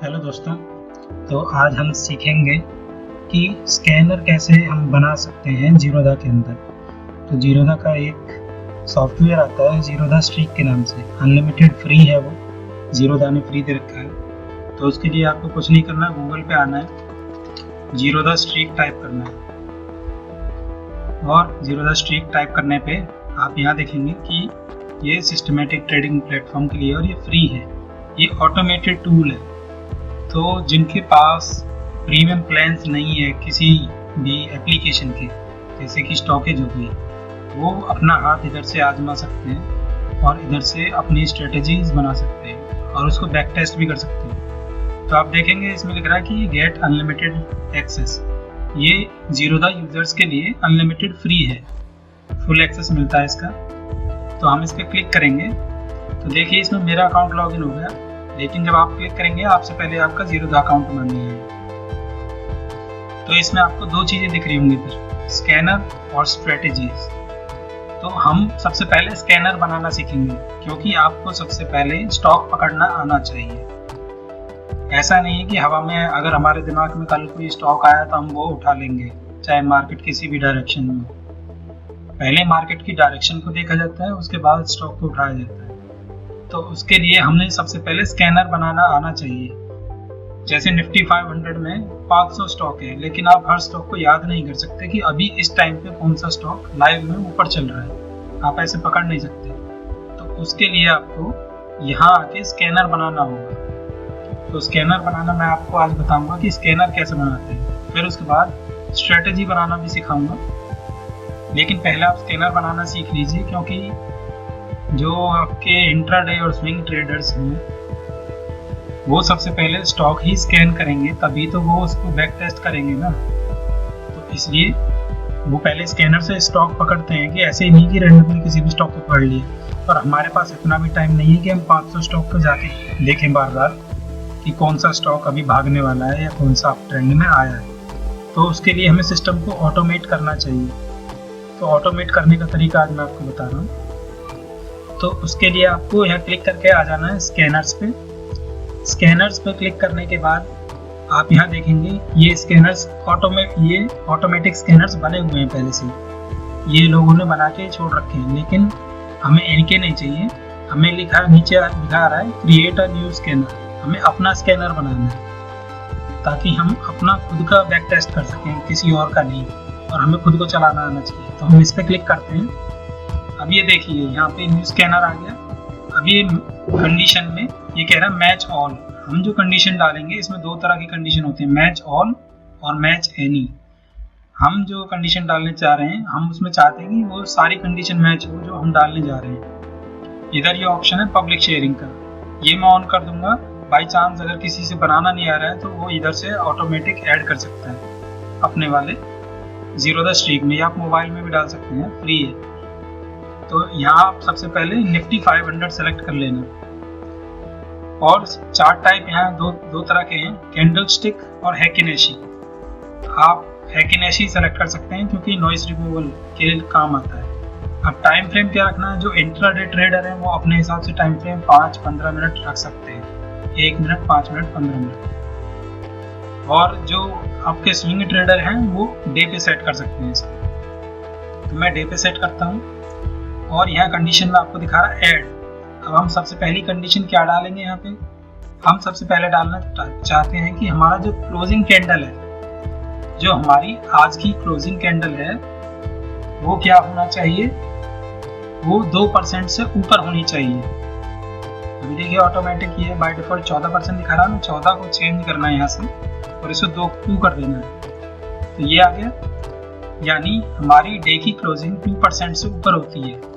Hello दोस्तों। तो आज हम सीखेंगे कि स्कैनर कैसे हम बना सकते हैं जीरोधा के अंदर। तो जीरोधा का एक सॉफ्टवेयर आता है जीरोधा स्ट्रीक के नाम से, अनलिमिटेड फ्री है वो, जीरोधा ने फ्री दे रखा है। तो उसके लिए आपको कुछ नहीं करना, गूगल पे आना है, जीरोधा स्ट्रीक टाइप करना है और जीरोधा स्ट्रीक टाइप करने पे आप यहाँ देखेंगे कि ये सिस्टमेटिक ट्रेडिंग प्लेटफॉर्म के लिए और ये फ्री है, ये ऑटोमेटेड टूल है। तो जिनके पास प्रीमियम प्लान्स नहीं है किसी भी एप्लीकेशन के, जैसे कि स्टॉकेज हो गई, वो अपना हाथ इधर से आजमा सकते हैं और इधर से अपनी स्ट्रेटजीज बना सकते हैं और उसको बैक टेस्ट भी कर सकते हैं। तो आप देखेंगे इसमें लिख रहा है कि गेट अनलिमिटेड एक्सेस, ये जीरोधा यूजर्स के लिए अनलिमिटेड फ्री है, फुल एक्सेस मिलता है इसका। तो हम इस पर क्लिक करेंगे तो देखिए इसमें मेरा अकाउंट लॉगिन हो गया, लेकिन जब आप क्लिक करेंगे आपसे पहले आपका जीरोधा अकाउंट मांगेगा है। तो इसमें आपको दो चीज़ें दिख रही होंगी फिर, स्कैनर और स्ट्रेटजीज। तो हम सबसे पहले स्कैनर बनाना सीखेंगे, क्योंकि आपको सबसे पहले स्टॉक पकड़ना आना चाहिए। ऐसा नहीं है कि हवा में अगर हमारे दिमाग में कल कोई स्टॉक आया तो हम वो उठा लेंगे, चाहे मार्केट किसी भी डायरेक्शन में हो। पहले मार्केट की डायरेक्शन को देखा जाता है, उसके बाद स्टॉक को उठाया जाता है। तो उसके लिए हमें सबसे पहले स्कैनर बनाना आना चाहिए। जैसे निफ्टी 500 में 500 स्टॉक है, लेकिन आप हर स्टॉक को याद नहीं कर सकते कि अभी इस टाइम पे कौन सा स्टॉक लाइव में ऊपर चल रहा है, आप ऐसे पकड़ नहीं सकते। तो उसके लिए आपको यहाँ आके स्कैनर बनाना होगा। तो स्कैनर बनाना मैं आपको आज बताऊंगा कि स्कैनर कैसे बनाते हैं, फिर उसके बाद स्ट्रेटजी बनाना भी सिखाऊंगा। लेकिन पहले आप स्कैनर बनाना सीख लीजिए, क्योंकि जो आपके इंट्राडे और स्विंग ट्रेडर्स हैं वो सबसे पहले स्टॉक ही स्कैन करेंगे, तभी तो वो उसको बैक टेस्ट करेंगे ना। तो इसलिए वो पहले स्कैनर से स्टॉक पकड़ते हैं, कि ऐसे ही नहीं कि रैंडमली किसी भी स्टॉक को पकड़ लिया। और हमारे पास इतना भी टाइम नहीं है कि हम 500 स्टॉक को जाके देखें बार बार कि कौन सा स्टॉक अभी भागने वाला है या कौन सा अप ट्रेंड में आया है। तो उसके लिए हमें सिस्टम को ऑटोमेट करना चाहिए। तो ऑटोमेट करने का तरीका आज मैं आपको बता रहा हूँ। तो उसके लिए आपको यहाँ क्लिक करके आ जाना है स्कैनर्स पे। स्कैनर्स पे क्लिक करने के बाद आप यहाँ देखेंगे ये स्कैनर्स ऑटोमेटिक स्कैनर्स बने हुए हैं पहले से, ये लोगों ने बना के छोड़ रखे हैं, लेकिन हमें इनके नहीं चाहिए। हमें नीचे लिखा आ रहा है क्रिएट अ न्यू स्कैनर, हमें अपना स्कैनर बनाना है ताकि हम अपना खुद का बैक टेस्ट कर सकें, किसी और का नहीं, और हमें खुद को चलाना आना चाहिए। तो हम इस पर क्लिक करते हैं। अब ये देखिए यहाँ पे न्यू स्कैनर आ गया। अब ये कंडीशन में ये कह रहा है मैच ऑल। हम जो कंडीशन डालेंगे इसमें दो तरह की कंडीशन होती है, मैच ऑल और मैच एनी। हम जो कंडीशन डालने चाह रहे हैं, हम उसमें चाहते हैं कि वो सारी कंडीशन मैच हो जो हम डालने जा रहे हैं। इधर ये ऑप्शन है पब्लिक शेयरिंग का, ये मैं ऑन कर दूंगा। बाई चांस अगर किसी से बनाना नहीं आ रहा है तो वो इधर से ऑटोमेटिक ऐड कर सकता है अपने वाले जीरोधा स्ट्रीक में, या आप मोबाइल में भी डाल सकते हैं, फ्री है। तो यहाँ आप सबसे पहले निफ्टी 500 सेलेक्ट कर लेना। और चार्ट टाइप यहाँ दो तरह के हैं, कैंडलस्टिक और हैकिनेशी। आप हैकिनेशी सेलेक्ट कर सकते हैं क्योंकि नॉइस रिमूवल के काम आता है। अब टाइम फ्रेम क्या रखना है, जो इंट्राडे ट्रेडर है वो अपने हिसाब से टाइम फ्रेम 5-15 मिनट रख सकते हैं, 1 मिनट, 5 मिनट, 15 मिनट। और जो आपके स्विंग ट्रेडर हैं वो डे पे सेट कर सकते हैं इसको। तो मैं डे पे सेट करता हूँ। और यहाँ कंडीशन में आपको दिखा रहा है ऐड। अब हम सबसे पहली कंडीशन क्या डालेंगे यहाँ पे, हम सबसे पहले डालना चाहते हैं कि हमारा जो क्लोजिंग कैंडल है, जो हमारी आज की क्लोजिंग कैंडल है, वो क्या होना चाहिए, वो 2% से ऊपर होनी चाहिए। अभी देखिए ऑटोमेटिक ये बाय डिफॉल्ट 14% दिखा रहा है ना, 14 को चेंज करना है यहाँ से और इसको 2 कर देना है। तो ये आ गया, यानी हमारी डे की क्लोजिंग 2% से ऊपर होती है।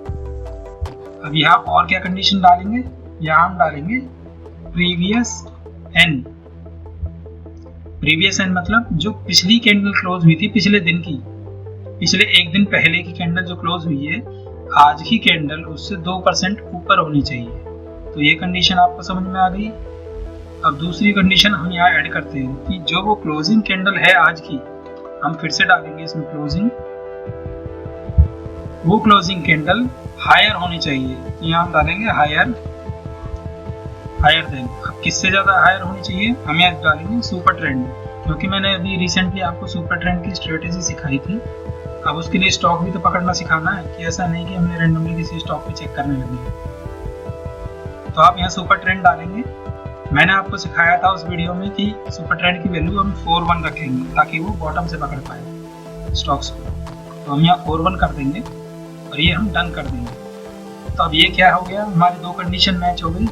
अब यहाँ और क्या कंडीशन डालेंगे, यहाँ हम डालेंगे प्रीवियस एन। प्रीवियस एन मतलब जो पिछली कैंडल क्लोज हुई थी पिछले दिन की, पिछले एक दिन पहले की कैंडल जो क्लोज हुई है, आज की कैंडल उससे 2% ऊपर होनी चाहिए। तो ये कंडीशन आपको समझ में आ गई। अब दूसरी कंडीशन हम यहाँ ऐड करते हैं कि जो वो क्लोजिंग कैंडल है आज की, हम फिर से डालेंगे इसमें क्लोजिंग, वो क्लोजिंग कैंडल हायर होनी चाहिए। यहाँ हम डालेंगे हायर हायर देन। अब किससे ज़्यादा हायर होनी चाहिए, हम यहाँ डालेंगे सुपर ट्रेंड, क्योंकि मैंने अभी रिसेंटली आपको सुपर ट्रेंड की स्ट्रेटेजी सिखाई थी। अब उसके लिए स्टॉक भी तो पकड़ना सिखाना है, कि ऐसा नहीं कि हमने रैंडमली किसी स्टॉक पे चेक करने लगे। तो आप यहाँ सुपर ट्रेंड डालेंगे। मैंने आपको सिखाया था उस वीडियो में कि सुपर ट्रेंड की वैल्यू हम 4-1 रखेंगे ताकि वो बॉटम से पकड़ पाए स्टॉक्स को। तो हम यहाँ 4-1 कर देंगे और ये हम डन कर देंगे। तो अब ये क्या हो गया, हमारी दो कंडीशन मैच हो गई।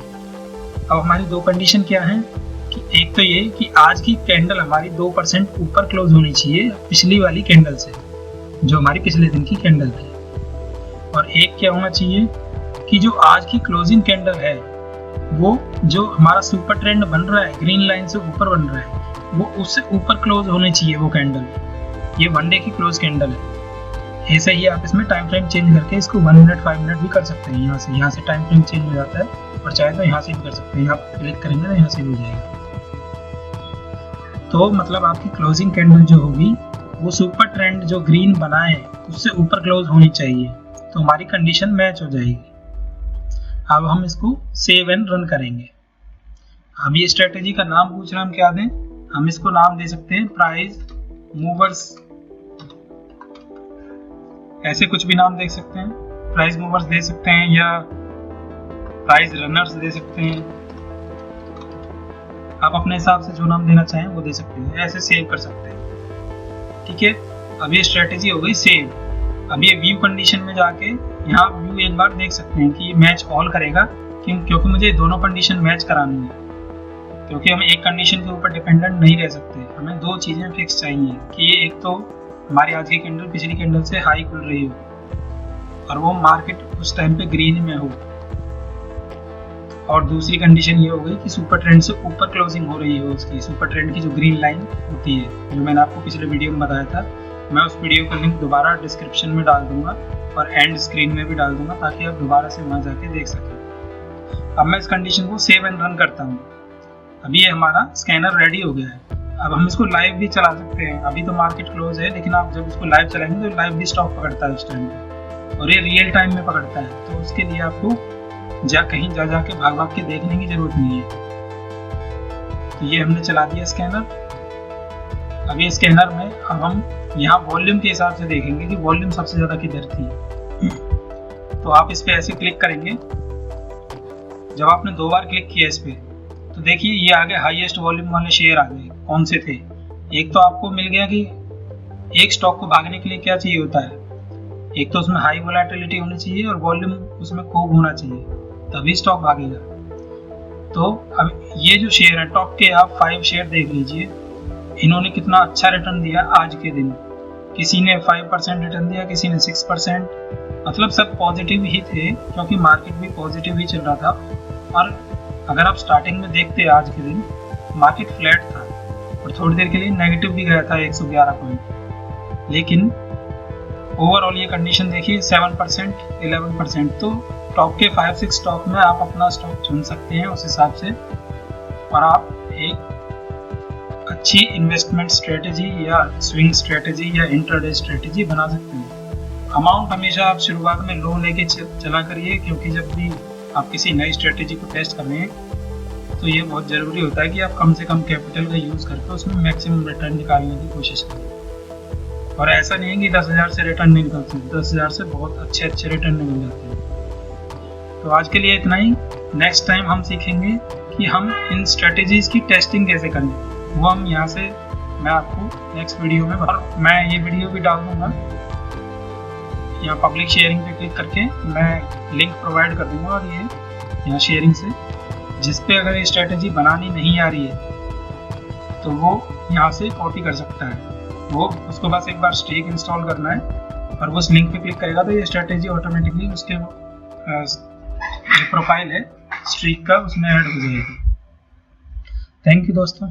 अब हमारी दो कंडीशन क्या है कि एक तो ये कि आज की कैंडल हमारी 2% ऊपर क्लोज होनी चाहिए पिछली वाली कैंडल से, जो हमारी पिछले दिन की कैंडल थी। और एक क्या होना चाहिए कि जो आज की क्लोजिंग कैंडल है वो जो हमारा सुपर ट्रेंड बन रहा है, ग्रीन लाइन से ऊपर बन रहा है, वो उससे ऊपर क्लोज होनी चाहिए वो कैंडल। ये 1 डे की क्लोज कैंडल है। ऐसे ही आप इसमें टाइम फ्रेम चेंज करके इसको 1 मिनट 5 मिनट भी कर सकते हैं। यहाँ से टाइम फ्रेम चेंज हो जाता है, और चाहे तो यहाँ से भी कर सकते हैं। आप क्लिक करेंगे तो यहाँ से भी हो जाएगा। तो मतलब आपकी क्लोजिंग कैंडल जो होगी वो सुपर ट्रेंड जो ग्रीन बना है उससे ऊपर क्लोज होनी चाहिए, तो हमारी कंडीशन मैच हो जाएगी। अब हम इसको सेव एंड रन करेंगे। अब ये स्ट्रेटेजी का नाम पूछ रहे हैं, हम क्या दें, हम इसको नाम दे सकते हैं प्राइस मूवर्स, ऐसे कुछ भी नाम दे सकते हैं। प्राइस मूवर्स दे सकते हैं या प्राइस रनर्स दे सकते हैं। आप अपने हिसाब से जो नाम देना चाहें वो दे सकते हैं, ऐसे सेव कर सकते हैं। ठीक है, अब ये स्ट्रेटेजी हो गई सेव। अब ये व्यू कंडीशन में जाके यहाँ व्यू एक बार देख सकते हैं कि मैच ऑल करेगा, क्योंकि मुझे दोनों कंडीशन मैच करानी है, क्योंकि हम एक कंडीशन के ऊपर डिपेंडेंट नहीं रह सकते। हमें दो चीज़ें फिक्स चाहिए कि ये एक तो हमारी आज की कैंडल पिछली कैंडल से हाई खुल रही हो और वो मार्केट उस टाइम पे ग्रीन में हो, और दूसरी कंडीशन ये हो गई कि सुपर ट्रेंड से ऊपर क्लोजिंग हो रही हो उसकी, सुपर ट्रेंड की जो ग्रीन लाइन होती है, जो मैंने आपको पिछले वीडियो में बताया था। मैं उस वीडियो का लिंक दोबारा डिस्क्रिप्शन में डाल दूंगा और एंड स्क्रीन में भी डाल दूंगा, ताकि आप दोबारा से वहाँ जाके देख सकें। अब मैं इस कंडीशन को सेव एंड रन करता हूँ। अभी ये हमारा स्कैनर रेडी हो गया है। अब हम इसको लाइव भी चला सकते हैं। अभी तो मार्केट क्लोज है, लेकिन आप जब इसको लाइव चलाएंगे तो लाइव भी स्टॉक पकड़ता है उस टाइम पे, और ये रियल टाइम में पकड़ता है। तो उसके लिए आपको कहीं जाके भाग के देखने की जरूरत नहीं है। तो ये हमने चला दिया स्कैनर। अभी स्कैनर में अब हम यहाँ वॉल्यूम के हिसाब से देखेंगे कि वॉल्यूम सबसे ज्यादा किधर थी। तो आप इस पे ऐसे क्लिक करेंगे। जब आपने 2 बार क्लिक किया इस पे, तो देखिए ये आगे हाईएस्ट वॉल्यूम वाले शेयर आ गए। कौन से थे, एक तो आपको मिल गया कि एक स्टॉक को भागने के लिए क्या चाहिए होता है, एक तो उसमें हाई वोलेटिलिटी होनी चाहिए और वॉल्यूम उसमें खूब होना चाहिए, तभी स्टॉक भागेगा। तो अब ये जो शेयर है टॉप के, आप 5 शेयर देख लीजिए, इन्होंने कितना अच्छा रिटर्न दिया आज के दिन। किसी ने 5% रिटर्न दिया, किसी ने 6%, मतलब सब पॉजिटिव ही थे, क्योंकि मार्केट भी पॉजिटिव ही चल रहा था। और अगर आप स्टार्टिंग में देखते आज के दिन मार्केट फ्लैट था और थोड़ी देर के लिए नेगेटिव भी गया था 111 पॉइंट, लेकिन ओवरऑल ये कंडीशन देखिए 7%, 11%। तो टॉप के 5-6 स्टॉक में आप अपना स्टॉक चुन सकते हैं उस हिसाब से, और आप एक अच्छी इन्वेस्टमेंट स्ट्रेटेजी या स्विंग स्ट्रेटेजी या इंट्राडे स्ट्रेटेजी बना सकते हैं। अमाउंट हमेशा आप शुरुआत में लो लेके चला करिए, क्योंकि जब भी आप किसी नई स्ट्रेटेजी को टेस्ट कर रहे हैं तो ये बहुत ज़रूरी होता है कि आप कम से कम कैपिटल का यूज़ करके उसमें मैक्सिमम रिटर्न निकालने की कोशिश करें। और ऐसा नहीं है कि 10,000 से रिटर्न नहीं निकलते, 10,000 से बहुत अच्छे रिटर्न निकल जाते हैं। तो आज के लिए इतना ही। नेक्स्ट टाइम हम सीखेंगे कि हम इन स्ट्रेटेजीज़ की टेस्टिंग कैसे करें, वो हम यहाँ से मैं आपको नेक्स्ट वीडियो में मैं ये वीडियो भी डाल दूँगा। यहाँ पब्लिक शेयरिंग पे क्लिक करके मैं लिंक प्रोवाइड कर दूँगा, और ये यहाँ शेयरिंग से जिस पे अगर ये स्ट्रेटेजी बनानी नहीं आ रही है तो वो यहाँ से कॉपी कर सकता है। वो उसको बस एक बार स्ट्रीक इंस्टॉल करना है और वो उस लिंक पे क्लिक करेगा तो ये स्ट्रेटेजी ऑटोमेटिकली उसके जो प्रोफाइल है स्ट्रीक का उसमें ऐड हो जाएगी। थैंक यू दोस्तों।